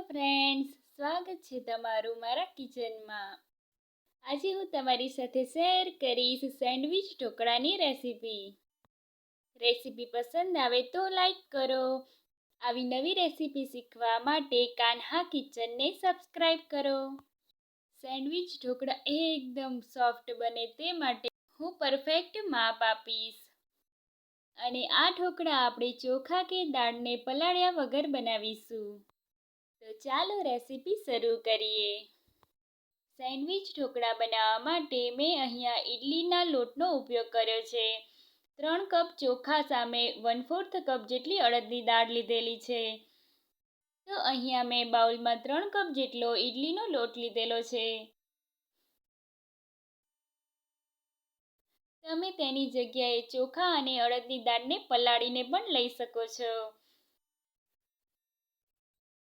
Friends, સ્વાગત છે તમારું મારા કિચનમાં. આજે હું તમારી સાથે શેર કરીશ સેન્ડવિચ ઢોકળાની રેસીપી. રેસીપી પસંદ આવે તો લાઈક કરો. આવી નવી રેસીપી શીખવા માટે કાન્હા કિચનને સબસ્ક્રાઈબ કરો. સેન્ડવિચ ઢોકળા એકદમ સોફ્ટ બને તે માટે હું પરફેક્ટ માપ આપીશ. અને આ ઢોકળા આપણે ચોખા કે દાળને પલાળ્યા વગર બનાવીશું. તો ચાલો રેસીપી શરૂ કરીએ. સેન્ડવિચ ઢોકળા બનાવવા માટે મેં અહીંયા ઇડલીના લોટનો ઉપયોગ કર્યો છે. 3 કપ ચોખા સામે 1/4 કપ જેટલી અડદની દાળ લીધેલી છે. તો અહીંયા મેં બાઉલમાં 3 કપ જેટલો ઇડલીનો લોટ લીધેલો છે. તમે તેની જગ્યાએ ચોખા અને અડદની દાળને પલાળીને પણ લઈ શકો છો.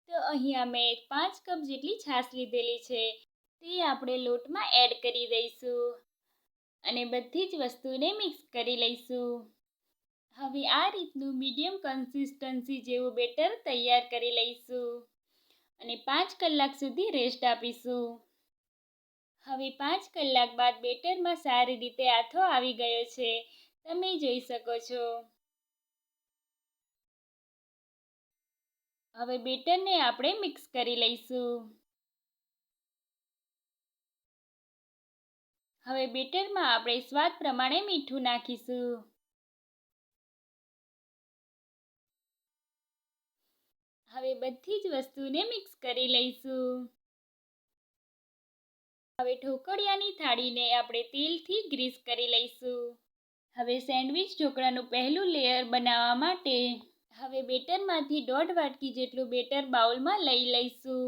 તો અહીંયા મેં 5 કપ જેટલી છાશ લીધેલી છે. તે આપણે લોટમાં એડ કરી દઈશું અને બધી જ વસ્તુને મિક્સ કરી લઈશું. હવે આ રીતનું મીડિયમ કન્સિસ્ટન્સી જેવું બેટર તૈયાર કરી લઈશું અને 5 કલાક સુધી રેસ્ટ આપીશું. હવે 5 કલાક બાદ બેટરમાં સારી રીતે આથો આવી ગયો છે, તમે જોઈ શકો છો. હવે બેટરને આપણે મિક્સ કરી લઈશું. હવે બેટરમાં આપણે સ્વાદ પ્રમાણે મીઠું નાખીશું. હવે બધી જ વસ્તુને મિક્સ કરી લઈશું. હવે ઢોકળિયાની થાળીને આપણે તેલથી ગ્રીસ કરી લઈશું. હવે સેન્ડવિચ ઢોકળાનું પહેલું લેયર બનાવવા માટે હવે બેટરમાંથી 1/2 વાટકી જેટલું બેટર બાઉલમાં લઈ લઈશું.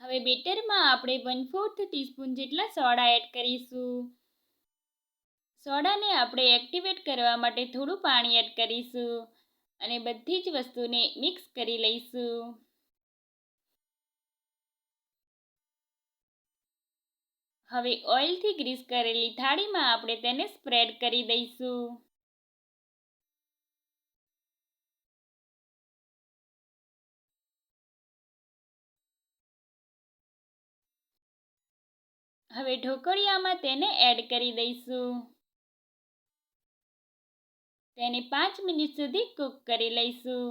હવે બેટરમાં આપણે 1/4 ટીસ્પૂન જેટલા સોડા એડ કરીશું. સોડાને આપણે એક્ટિવેટ કરવા માટે થોડું પાણી એડ કરીશું અને બધી જ વસ્તુને મિક્સ કરી લઈશું. હવે ઓઇલથી ગ્રીસ કરેલી થાળીમાં આપણે તેને સ્પ્રેડ કરી દઈશું. હવે ઢોકળિયામાં તેને એડ કરી દઈશું. તેને 5 મિનિટ સુધી કૂક કરી લઈશું.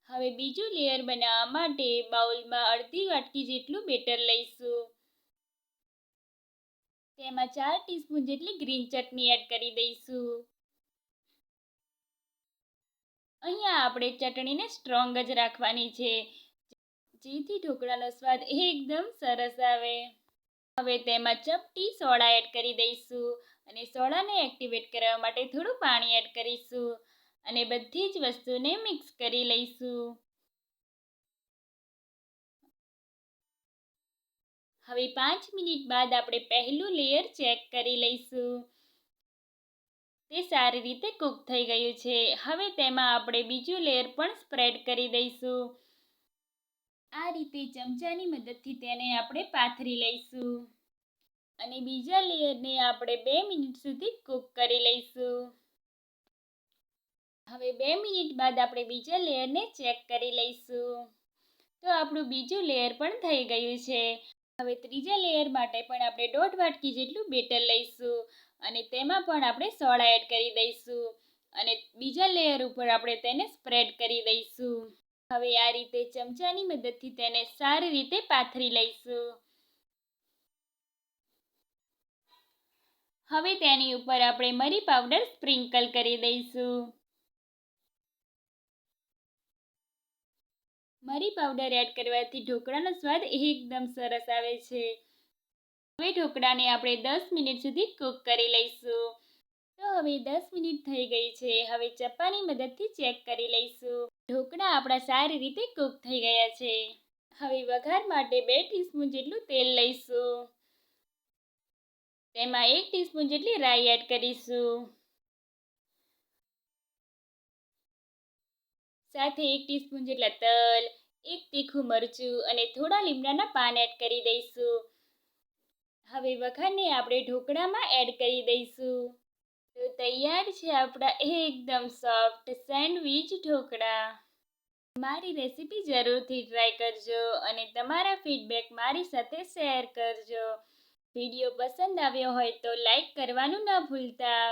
હવે બીજું લેયર બનાવવા માટે બાઉલમાં અડધી વાટકી જેટલું બેટર લઈશું. તેમાં 4 ટીસ્પૂન જેટલી ગ્રીન ચટણી એડ કરી દઈશું. અહીંયા આપણે ચટણીને સ્ટ્રોંગ જ રાખવાની છે, જેથી ઢોકળાનો સ્વાદ એકદમ સરસ આવે. હવે તેમાં ચપટી સોડા એડ કરી દઈશું અને સોડાને એક્ટિવેટ કરવા માટે થોડું પાણી એડ કરીશું અને બધી જ વસ્તુને મિક્સ કરી લઈશું. હવે 5 મિનિટ બાદ આપણે પહેલું લેયર ચેક કરી લઈશું. તે સારી રીતે કૂક થઈ ગયું છે. હવે તેમાં આપણે બીજું લેયર પણ સ્પ્રેડ કરી દઈશું. આ રીતે ચમચાની મદદથી તેને આપણે પાથરી લઈશું અને બીજા લેયરને આપણે 2 મિનિટ સુધી કૂક કરી લઈશું. હવે 2 મિનિટ બાદ આપણે બીજા લેયરને ચેક કરી લઈશું. તો આપણું બીજું લેયર પણ થઈ ગયું છે. હવે ત્રીજા લેયર માટે પણ આપણે 1/2 વાટકી જેટલું બેટર લઈશું અને તેમાં પણ આપણે સોડા એડ કરી દઈશું અને બીજા લેયર ઉપર આપણે તેને સ્પ્રેડ કરી દઈશું. હવે આ રીતે ચમચાની મદદથી તેને સારી રીતે પાથરી લઈશું. હવે તેની ઉપર આપણે મરી પાવડર સ્પ્રિંકલ કરી દઈશું. મરી પાવડર એડ કરવાથી ઢોકળાનો સ્વાદ એકદમ સરસ આવે છે. હવે ઢોકળાને આપણે 10 મિનિટ સુધી કૂક કરી લઈશું. તો હવે 10 મિનિટ થઈ ગઈ છે. હવે ચપ્પાની મદદથી ચેક કરી લઈશું. ઢોકળા આપણા સારી રીતે કૂક થઈ ગયા છે. હવે વઘાર માટે 2 ટીસ્પૂન જેટલું તેલ લઈશું. તેમાં 1 ટીસ્પૂન જેટલી રાઈ એડ કરીશું. સાથે 1 ટીસ્પૂન જેટલા તલ, 1 તીખું મરચું અને થોડા લીમડાના પાન એડ કરી દઈશું. હવે વઘારને આપણે ઢોકળામાં એડ કરી દઈશું. તો તૈયાર છે આપણા એકદમ સોફ્ટ સેન્ડવિચ ઢોકળા. મારી રેસીપી જરૂરથી ટ્રાય કરજો અને તમારા ફીડબેક મારી સાથે શેર કરજો. વિડીયો પસંદ આવ્યો હોય તો લાઈક કરવાનું ન ભૂલતા.